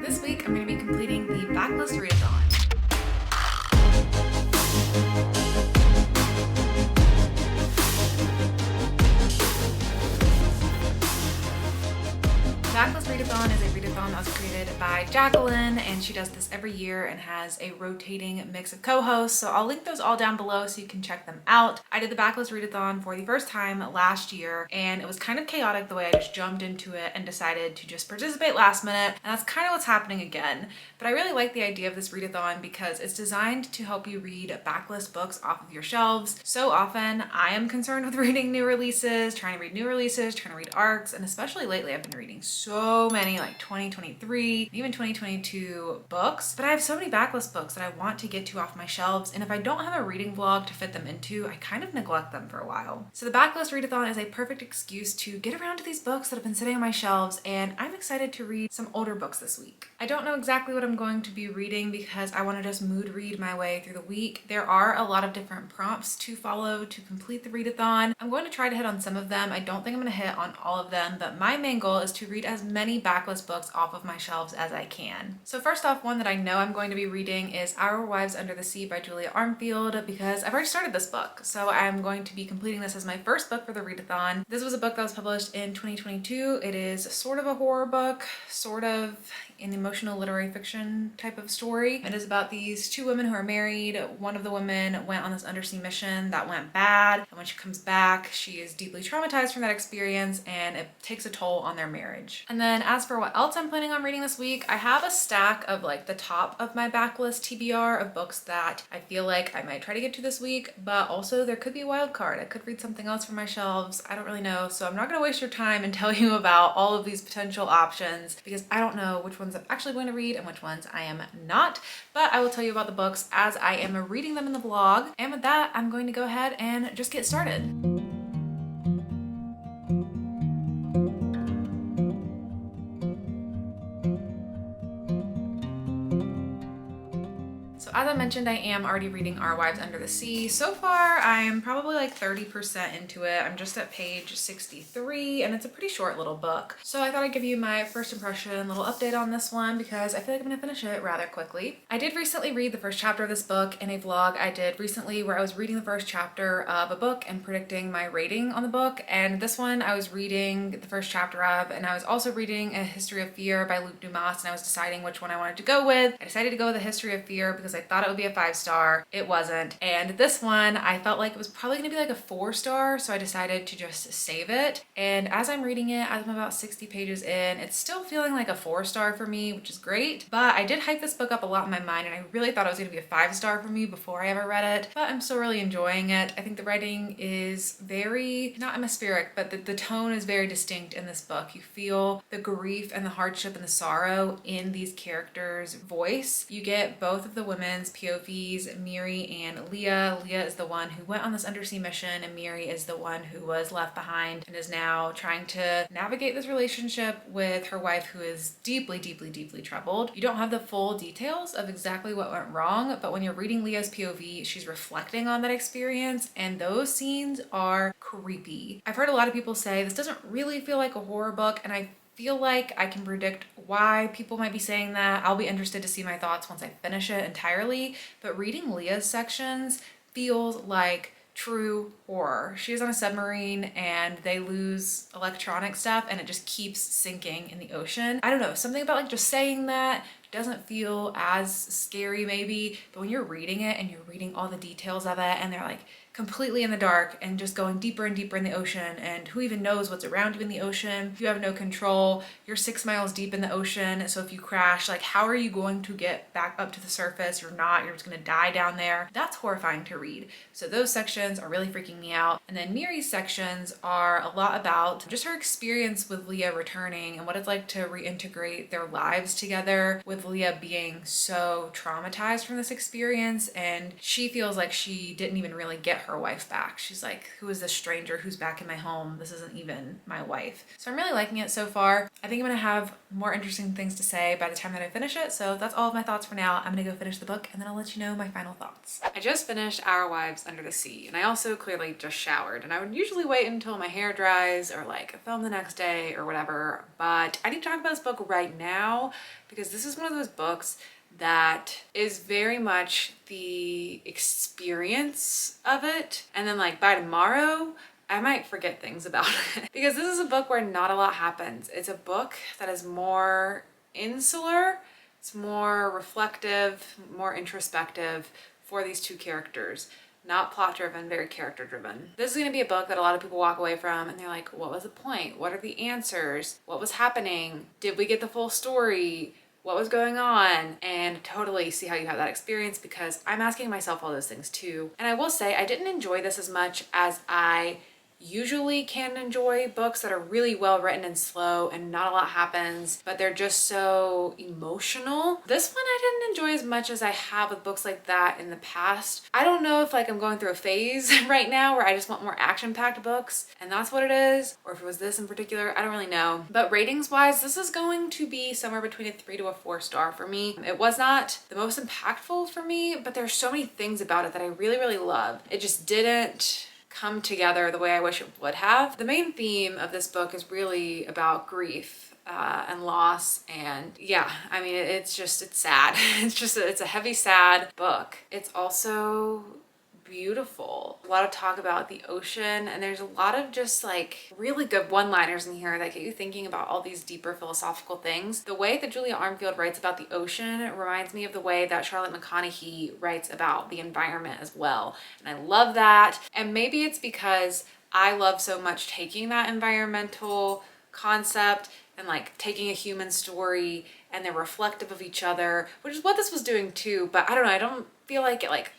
This week I'm going to be completing the Backlist Readathon. Backlist Readathon is a readathon that was created by Jacqueline, and she does this every year and has a rotating mix of co-hosts, so I'll link those all down below so you can check them out. I did the Backlist Readathon for the first time last year, and it was kind of chaotic the way I just jumped into it and decided to just participate last minute, and that's kind of what's happening again. But I really like the idea of this readathon because it's designed to help you read backlist books off of your shelves. So often I am concerned with reading new releases, trying to read arcs, and especially lately I've been reading so many like 2023, even 2022 books, but I have so many backlist books that I want to get to off my shelves, and if I don't have a reading vlog to fit them into, I kind of neglect them for a while. So the Backlist Readathon is a perfect excuse to get around to these books that have been sitting on my shelves, and I'm excited to read some older books this week. I don't know exactly what I'm going to be reading because I want to just mood read my way through the week. There are a lot of different prompts to follow to complete the readathon. I'm going to try to hit on some of them. I don't think I'm going to hit on all of them, but my main goal is to read as many backlist books off of my shelves as I can. So first off, one that I know I'm going to be reading is Our Wives Under the Sea by Julia Armfield because I've already started this book. So I'm going to be completing this as my first book for the readathon. This was a book that was published in 2022. It is sort of a horror book, sort of an emotional literary fiction type of story. It is about these two women who are married. One of the women went on this undersea mission that went bad, and when she comes back, she is deeply traumatized from that experience, and it takes a toll on their marriage. And then as for what else I'm planning on reading this week, I have a stack of like the top of my backlist TBR of books that I feel like I might try to get to this week, but also there could be a wild card. I could read something else from my shelves. I don't really know, so I'm not gonna waste your time and tell you about all of these potential options because I don't know which ones I'm actually going to read and which ones I am not, but I will tell you about the books as I am reading them in the vlog. And with that, I'm going to go ahead and just get started. So as I mentioned, I am already reading Our Wives Under the Sea. So far, I'm probably like 30% into it. I'm just at page 63, and it's a pretty short little book. So I thought I'd give you my first impression, little update on this one, because I feel like I'm gonna finish it rather quickly. I did recently read the first chapter of this book in a vlog I did recently where I was reading the first chapter of a book and predicting my rating on the book. And this one I was reading the first chapter of, and I was also reading A History of Fear by Luc Dumas, and I was deciding which one I wanted to go with. I decided to go with A History of Fear because I thought it would be a 5-star. It wasn't. And this one, I felt like it was probably gonna be like a 4-star, so I decided to just save it. And as I'm reading it, as I'm about 60 pages in, it's still feeling like a 4-star for me, which is great. But I did hype this book up a lot in my mind, and I really thought it was gonna be a 5-star for me before I ever read it. But I'm still really enjoying it. I think the writing is very, not atmospheric, but the tone is very distinct in this book. You feel the grief and the hardship and the sorrow in these characters' voice. You get both of the women's POVs, Miri and Leah. Leah is the one who went on this undersea mission, and Miri is the one who was left behind and is now trying to navigate this relationship with her wife, who is deeply, deeply, deeply troubled. You don't have the full details of exactly what went wrong, but when you're reading Leah's POV, she's reflecting on that experience, and those scenes are creepy. I've heard a lot of people say this doesn't really feel like a horror book, and I feel like I can predict why people might be saying that. I'll be interested to see my thoughts once I finish it entirely, but reading Leah's sections feels like true horror. She is on a submarine and they lose electronic stuff and it just keeps sinking in the ocean. I don't know, something about like just saying that doesn't feel as scary maybe, but when you're reading it and you're reading all the details of it and they're like completely in the dark and just going deeper and deeper in the ocean, and who even knows what's around you in the ocean? You have no control. You're 6 miles deep in the ocean, so if you crash, like how are you going to get back up to the surface? You're not, you're just gonna die down there. That's horrifying to read. So those sections are really freaking me out. And then Miri's sections are a lot about just her experience with Leah returning and what it's like to reintegrate their lives together, with Leah being so traumatized from this experience, and she feels like she didn't even really get get her wife back. She's like, who is this stranger who's back in my home? This isn't even my wife. So I'm really liking it so far. I think I'm gonna have more interesting things to say by the time that I finish it. So that's all of my thoughts for now. I'm gonna go finish the book and then I'll let you know my final thoughts. I just finished Our Wives Under the Sea, and I also clearly just showered, and I would usually wait until my hair dries or like film the next day or whatever, but I need to talk about this book right now because this is one of those books that is very much the experience of it, and then like by tomorrow I might forget things about it because this is a book where not a lot happens. It's a book that is more insular, it's more reflective, more introspective for these two characters. Not plot driven, very character driven. This is going to be a book that a lot of people walk away from and they're like, what was the point? What are the answers? What was happening? Did we get the full story? What was going on? And totally see how you have that experience because I'm asking myself all those things too. And I will say I didn't enjoy this as much as I usually can enjoy books that are really well written and slow and not a lot happens, but they're just so emotional. This one I didn't enjoy as much as I have with books like that in the past. I don't know if like I'm going through a phase right now where I just want more action-packed books and that's what it is, or if it was this in particular, I don't really know. But ratings wise, this is going to be somewhere between a 3 to a 4 star for me. It was not the most impactful for me, but there's so many things about it that I really, really love. It just didn't come together the way I wish it would have. The main theme of this book is really about grief and loss, and yeah, I mean it's sad. It's a heavy, sad book. It's also beautiful. A lot of talk about the ocean, and there's a lot of just like really good one-liners in here that get you thinking about all these deeper philosophical things. The way that Julia Armfield writes about the ocean reminds me of the way that Charlotte McConaughey writes about the environment as well, and I love that. And maybe it's because I love so much taking that environmental concept and like taking a human story and they're reflective of each other, which is what this was doing too, but I don't know, I don't feel like it like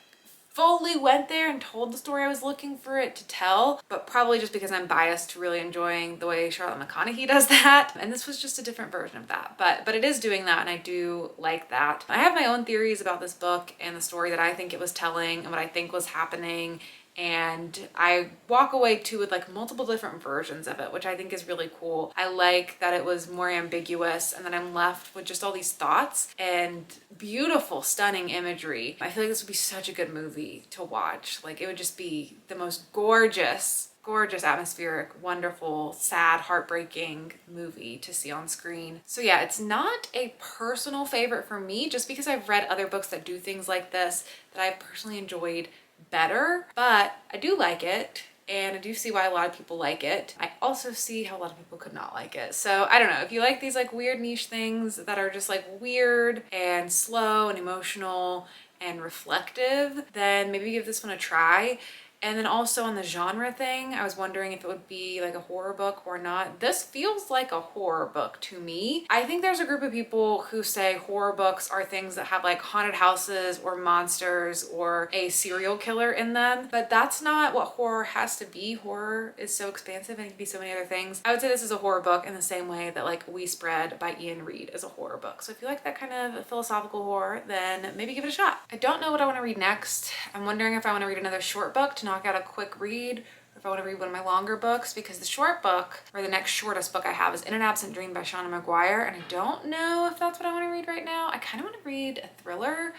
fully went there and told the story I was looking for it to tell, but probably just because I'm biased to really enjoying the way Charlotte McConaughey does that. And this was just a different version of that, but it is doing that and I do like that. I have my own theories about this book and the story that I think it was telling and what I think was happening, and I walk away too with like multiple different versions of it, which I think is really cool. I like that it was more ambiguous and then I'm left with just all these thoughts and beautiful, stunning imagery. I feel like this would be such a good movie to watch. Like it would just be the most gorgeous, atmospheric, wonderful, sad, heartbreaking movie to see on screen. So yeah, it's not a personal favorite for me just because I've read other books that do things like this that I've personally enjoyed better, but I do like it and I do see why a lot of people like it. I also see how a lot of people could not like it. So I don't know, if you like these like weird niche things that are just like weird and slow and emotional and reflective, then maybe give this one a try. And then also on the genre thing, I was wondering if it would be like a horror book or not. This feels like a horror book to me. I think there's a group of people who say horror books are things that have like haunted houses or monsters or a serial killer in them, but that's not what horror has to be. Horror is so expansive and it can be so many other things. I would say this is a horror book in the same way that like We Spread by Ian Reid is a horror book. So if you like that kind of philosophical horror, then maybe give it a shot. I don't know what I want to read next. I'm wondering if I want to read another short book to knock out a quick read, or if I want to read one of my longer books, because the short book, or the next shortest book I have, is In an Absent Dream by Shauna Maguire, and I don't know if that's what I want to read right now. I kind of want to read a thriller,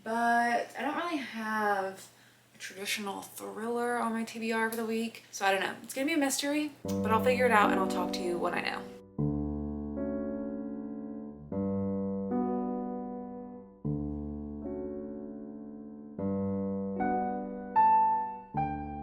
but I don't really have a traditional thriller on my TBR for the week, so I don't know. It's gonna be a mystery, but I'll figure it out and I'll talk to you when I know.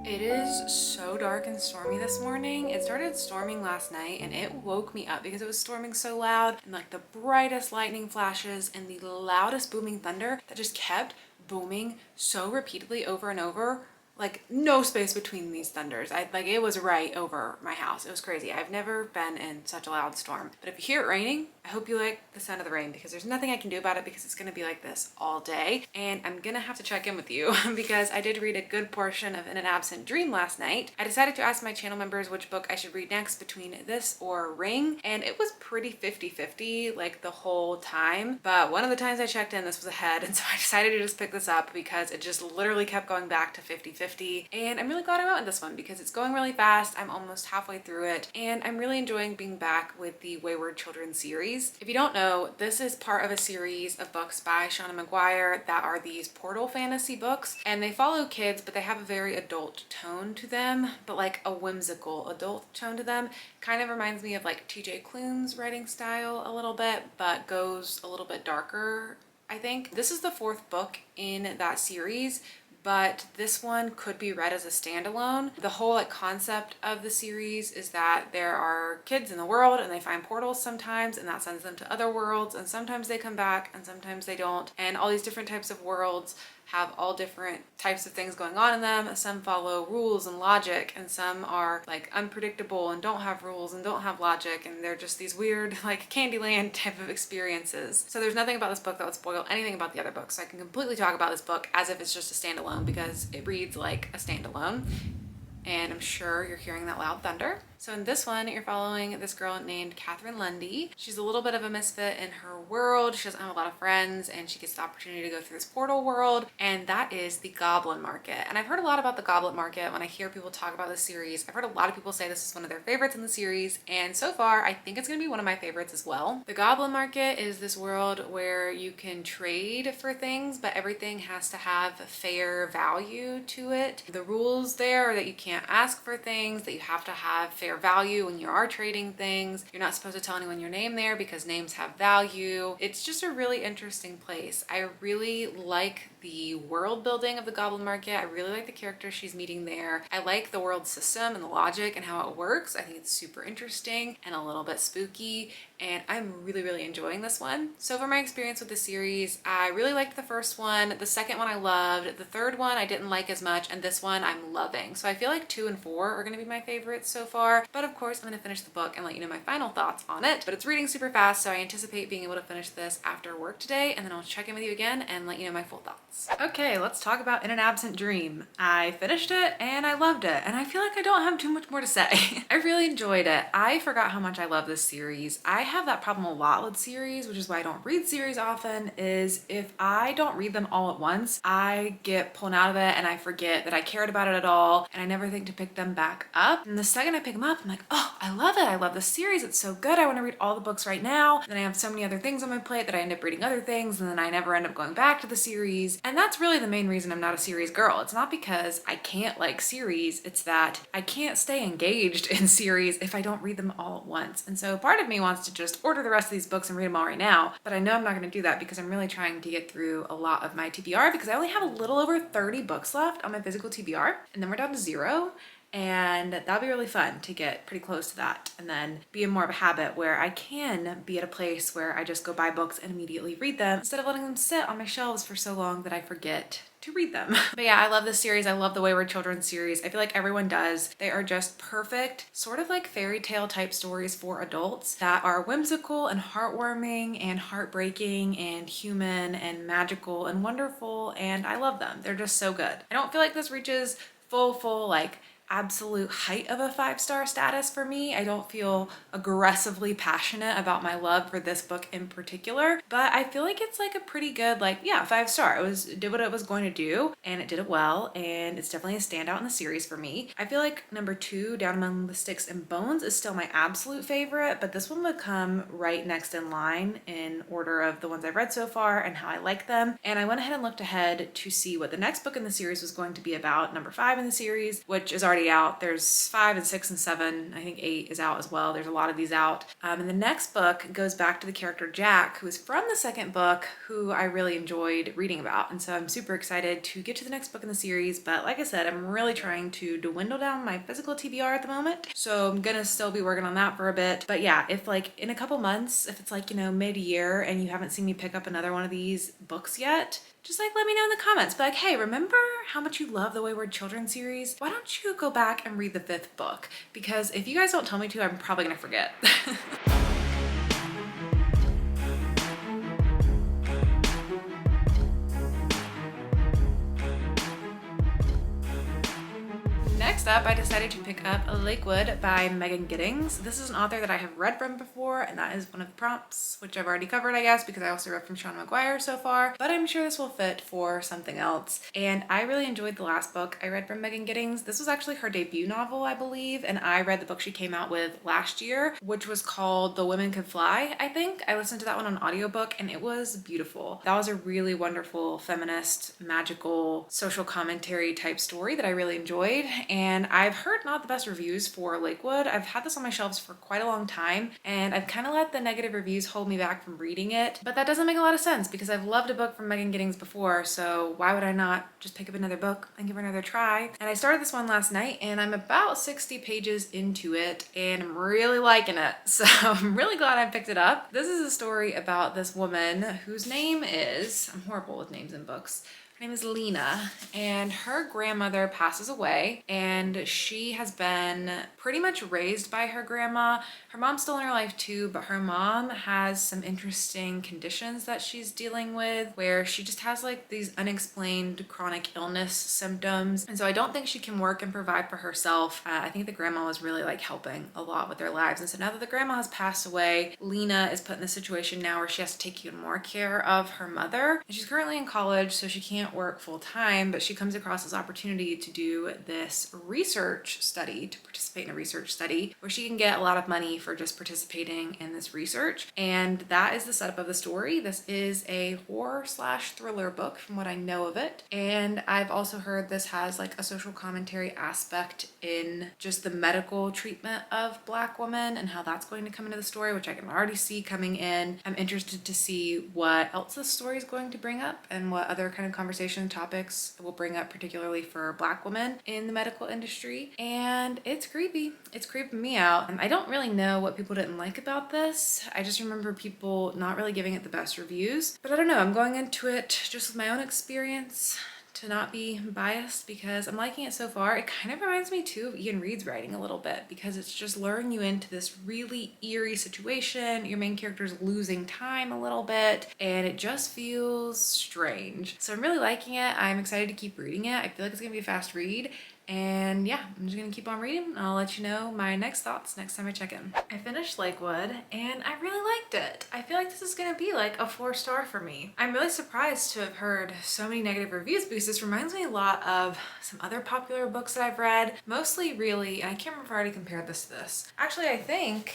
It is so dark and stormy this morning. It started storming last night and it woke me up because it was storming so loud, and like the brightest lightning flashes and the loudest booming thunder that just kept booming so repeatedly over and over. Like no space between these thunders. It was right over my house. It was crazy. I've never been in such a loud storm. But if you hear it raining, I hope you like the sound of the rain, because there's nothing I can do about it because it's gonna be like this all day. And I'm gonna have to check in with you because I did read a good portion of In an Absent Dream last night. I decided to ask my channel members which book I should read next between this or Ring, and it was pretty 50-50 like the whole time. But one of the times I checked in, this was ahead, and so I decided to just pick this up because it just literally kept going back to 50-50. 50, and I'm really glad I went with this one because it's going really fast. I'm almost halfway through it, and I'm really enjoying being back with the Wayward Children series. If you don't know, this is part of a series of books by Shauna McGuire that are these portal fantasy books, and they follow kids, but they have a very adult tone to them, but like a whimsical adult tone to them. Kind of reminds me of like TJ Klune's writing style a little bit, but goes a little bit darker, I think. This is the 4th book in that series, but this one could be read as a standalone. The whole like concept of the series is that there are kids in the world and they find portals sometimes, and that sends them to other worlds, and sometimes they come back and sometimes they don't. And all these different types of worlds have all different types of things going on in them. Some follow rules and logic, and some are like unpredictable and don't have rules and don't have logic, and they're just these weird like Candyland type of experiences. So there's nothing about this book that would spoil anything about the other books, so I can completely talk about this book as if it's just a standalone because it reads like a standalone. And I'm sure you're hearing that loud thunder. So in this one, you're following this girl named Catherine Lundy. She's a little bit of a misfit in her world. She doesn't have a lot of friends, and she gets the opportunity to go through this portal world, and that is the Goblin Market. And I've heard a lot about the Goblin Market when I hear people talk about this series. I've heard a lot of people say this is one of their favorites in the series, and so far I think it's gonna be one of my favorites as well. The Goblin Market is this world where you can trade for things, but everything has to have fair value to it. The rules there are that you can't ask for things, that you have to have fair value when you are trading things. You're not supposed to tell anyone your name there because names have value. It's just a really interesting place. I really like the world building of the Goblin Market. I really like the characters she's meeting there. I like the world system and the logic and how it works. I think it's super interesting and a little bit spooky, and I'm really enjoying this one. So for my experience with the series, I really liked the first one. The second one I loved. The third one I didn't like as much, and this one I'm loving. So I feel like 2 and 4 are gonna be my favorites so far, but of course I'm gonna finish the book and let you know my final thoughts on it. But it's reading super fast, so I anticipate being able to finish this after work today, and then I'll check in with you again and let you know my full thoughts. Okay, let's talk about In an Absent Dream. I finished it and I loved it, and I feel like I don't have too much more to say. I really enjoyed it. I forgot how much I love this series. I have that problem a lot with series, which is why I don't read series often, is if I don't read them all at once, I get pulled out of it and I forget that I cared about it at all, and I never think to pick them back up. And the second I pick them up, I'm like, oh, I love it. I love the series. It's so good. I want to read all the books right now. Then I have so many other things on my plate that I end up reading other things, and then I never end up going back to the series. And that's really the main reason I'm not a series girl. It's not because I can't like series, it's that I can't stay engaged in series if I don't read them all at once. And so part of me wants to just order the rest of these books and read them all right now, but I know I'm not going to do that because I'm really trying to get through a lot of my TBR, because I only have a little over 30 books left on my physical TBR, and then we're down to 0. And that'll be really fun to get pretty close to that, and then be in more of a habit where I can be at a place where I just go buy books and immediately read them instead of letting them sit on my shelves for so long that I forget to read them. But yeah, I love this series. I love the Wayward Children series. I feel like everyone does. They are just perfect, sort of like fairy tale type stories for adults that are whimsical and heartwarming and heartbreaking and human and magical and wonderful, and I love them. They're just so good. I don't feel like this reaches full like absolute height of a 5-star status for me. I don't feel aggressively passionate about my love for this book in particular, but I feel like it's like a pretty good, like, yeah, 5-star. It did what it was going to do, and it did it well, and it's definitely a standout in the series for me. I feel like number 2, Down Among the Sticks and Bones, is still my absolute favorite, but this one would come right next in line in order of the ones I've read so far and how I like them. And I went ahead and looked ahead to see what the next book in the series was going to be about, number 5 in the series, which is already out. There's 5 and 6 and 7. I think 8 is out as well. There's a lot of these out. And the next book goes back to the character Jack, who is from the second book, who I really enjoyed reading about. And so I'm super excited to get to the next book in the series. But like I said, I'm really trying to dwindle down my physical TBR at the moment. So I'm gonna still be working on that for a bit. But yeah, if like in a couple months, if it's like, you know, mid-year and you haven't seen me pick up another one of these books yet, just like let me know in the comments. Be like, hey, remember how much you love the Wayward Children series? Why don't you go back and read the 5th book? Because if you guys don't tell me to, I'm probably gonna forget. Next up, I decided to pick up Lakewood by Megan Giddings. This is an author that I have read from before, and that is one of the prompts, which I've already covered, I guess, because I also read from Sean McGuire so far, but I'm sure this will fit for something else. And I really enjoyed the last book I read from Megan Giddings. This was actually her debut novel, I believe, and I read the book she came out with last year, which was called The Women Could Fly, I think. I listened to that one on audiobook, and it was beautiful. That was a really wonderful feminist, magical, social commentary type story that I really enjoyed. And I've heard not the best reviews for Lakewood. I've had this on my shelves for quite a long time, and I've kind of let the negative reviews hold me back from reading it. But that doesn't make a lot of sense because I've loved a book from Megan Giddings before, so why would I not just pick up another book and give her another try? And I started this one last night, and I'm about 60 pages into it, and I'm really liking it. So I'm really glad I picked it up. This is a story about this woman whose name is, I'm horrible with names in books. Her name is Lena, and her grandmother passes away, and she has been pretty much raised by her grandma. Her mom's still in her life too, but her mom has some interesting conditions that she's dealing with where she just has like these unexplained chronic illness symptoms. And so I don't think she can work and provide for herself. I think the grandma was really like helping a lot with their lives. And so now that the grandma has passed away, Lena is put in this situation now where she has to take even more care of her mother. And she's currently in college, so she can't work full time, but she comes across this opportunity to do this research study, to participate in a research study where she can get a lot of money for just participating in this research. And that is the setup of the story. This is a horror/thriller book from what I know of it. And I've also heard this has like a social commentary aspect in just the medical treatment of Black women and how that's going to come into the story, which I can already see coming in. I'm interested to see what else this story is going to bring up and what other kind of conversation topics it will bring up, particularly for Black women in the medical industry. And it's creepy. It's creeping me out. I don't really know what people didn't like about this. I just remember people not really giving it the best reviews. But I don't know, I'm going into it just with my own experience to not be biased because I'm liking it so far. It kind of reminds me too of Ian Reid's writing a little bit because it's just luring you into this really eerie situation. Your main character's losing time a little bit and it just feels strange. So I'm really liking it. I'm excited to keep reading it. I feel like it's gonna be a fast read. And yeah, I'm just gonna keep on reading. I'll let you know my next thoughts next time I check in. I finished Lakewood and I really liked it. I feel like this is gonna be like a 4-star for me. I'm really surprised to have heard so many negative reviews because this reminds me a lot of some other popular books that I've read. Mostly really, and I can't remember if I already compared this to this. Actually, I think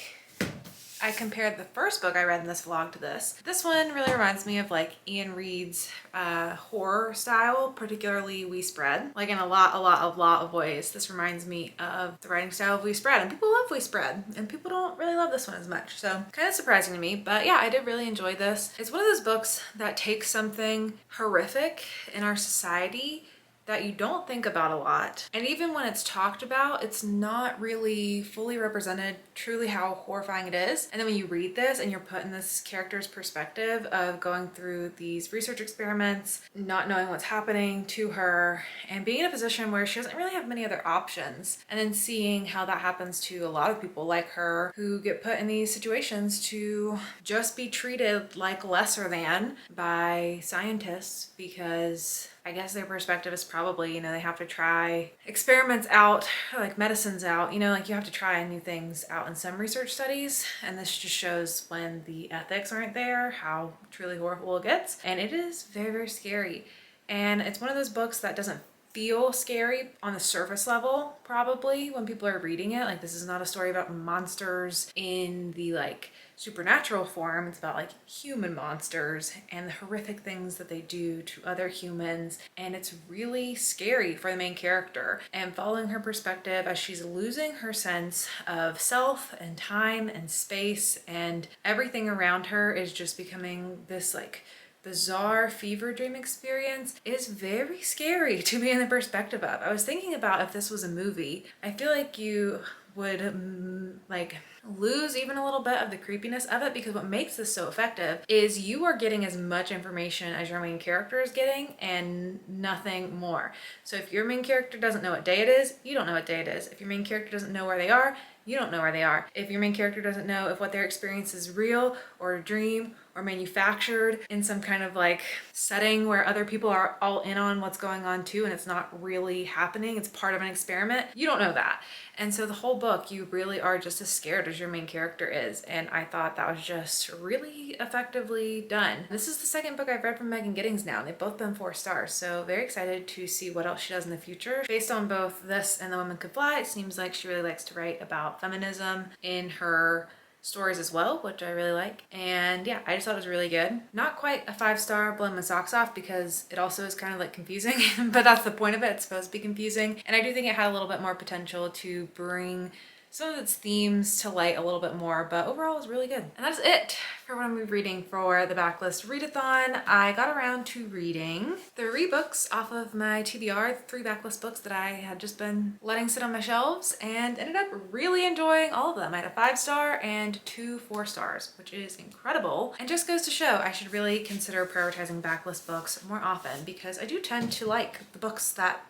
I compared the first book I read in this vlog to this. This one really reminds me of like Ian Reid's horror style, particularly We Spread. Like in a lot of ways. This reminds me of the writing style of We Spread, and people love We Spread, and people don't really love this one as much. So kind of surprising to me, but yeah, I did really enjoy this. It's one of those books that takes something horrific in our society that you don't think about a lot. And even when it's talked about, it's not really fully represented truly how horrifying it is. And then when you read this and you're put in this character's perspective of going through these research experiments, not knowing what's happening to her, and being in a position where she doesn't really have many other options, and then seeing how that happens to a lot of people like her who get put in these situations to just be treated like lesser than by scientists because I guess their perspective is probably, you know, they have to try experiments out, like medicines out, you know, like you have to try new things out in some research studies. And this just shows when the ethics aren't there, how truly horrible it gets. And it is very, very scary. And it's one of those books that doesn't feel scary on the surface level, probably, when people are reading it. Like, this is not a story about monsters in the like supernatural form. It's about like human monsters and the horrific things that they do to other humans. And it's really scary for the main character, and following her perspective as she's losing her sense of self and time and space, and everything around her is just becoming this like bizarre fever dream experience. Is very scary to be in the perspective of. I was thinking about if this was a movie, I feel like you would like lose even a little bit of the creepiness of it, because what makes this so effective is you are getting as much information as your main character is getting and nothing more. So if your main character doesn't know what day it is, you don't know what day it is. If your main character doesn't know where they are, you don't know where they are. If your main character doesn't know if what their experience is real or a dream or manufactured in some kind of like setting where other people are all in on what's going on too and it's not really happening, it's part of an experiment, you don't know that. And so the whole book, you really are just as scared as your main character is. And I thought that was just really effectively done. This is the second book I've read from Megan Giddings now, and they've both been 4 stars. So very excited to see what else she does in the future. Based on both this and The Women Could Fly, it seems like she really likes to write about feminism in her stories as well, which I really like. And yeah, I just thought it was really good. Not quite a 5-star, blowing my socks off, because it also is kind of like confusing, but that's the point of it. It's supposed to be confusing. And I do think it had a little bit more potential to bring some of its themes to light a little bit more, but overall it was really good. And that's it for what I'm reading for the Backlist Readathon. I got around to reading 3 books off of my TBR, 3 backlist books that I had just been letting sit on my shelves, and ended up really enjoying all of them. I had a 5-star and 2 4 stars, which is incredible. And just goes to show I should really consider prioritizing backlist books more often, because I do tend to like the books that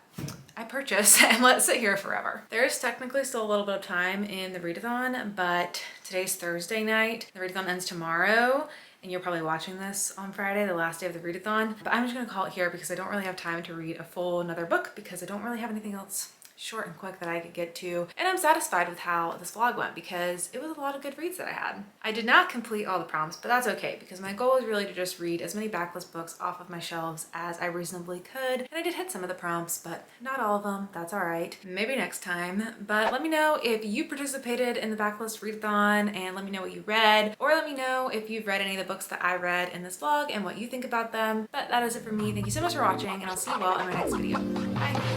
I purchase and let sit here forever. There is technically still a little bit of time in the readathon, but today's Thursday night. The readathon ends tomorrow, and you're probably watching this on Friday, the last day of the readathon. But I'm just gonna call it here because I don't really have time to read a full another book, because I don't really have anything else short and quick that I could get to. And I'm satisfied with how this vlog went, because it was a lot of good reads that I had. I did not complete all the prompts, but that's okay, because my goal was really to just read as many backlist books off of my shelves as I reasonably could. And I did hit some of the prompts, but not all of them. That's all right. Maybe next time. But let me know if you participated in the Backlist Readathon, and let me know what you read, or let me know if you've read any of the books that I read in this vlog and what you think about them. But that is it for me. Thank you so much for watching, and I'll see you all in my next video. Bye.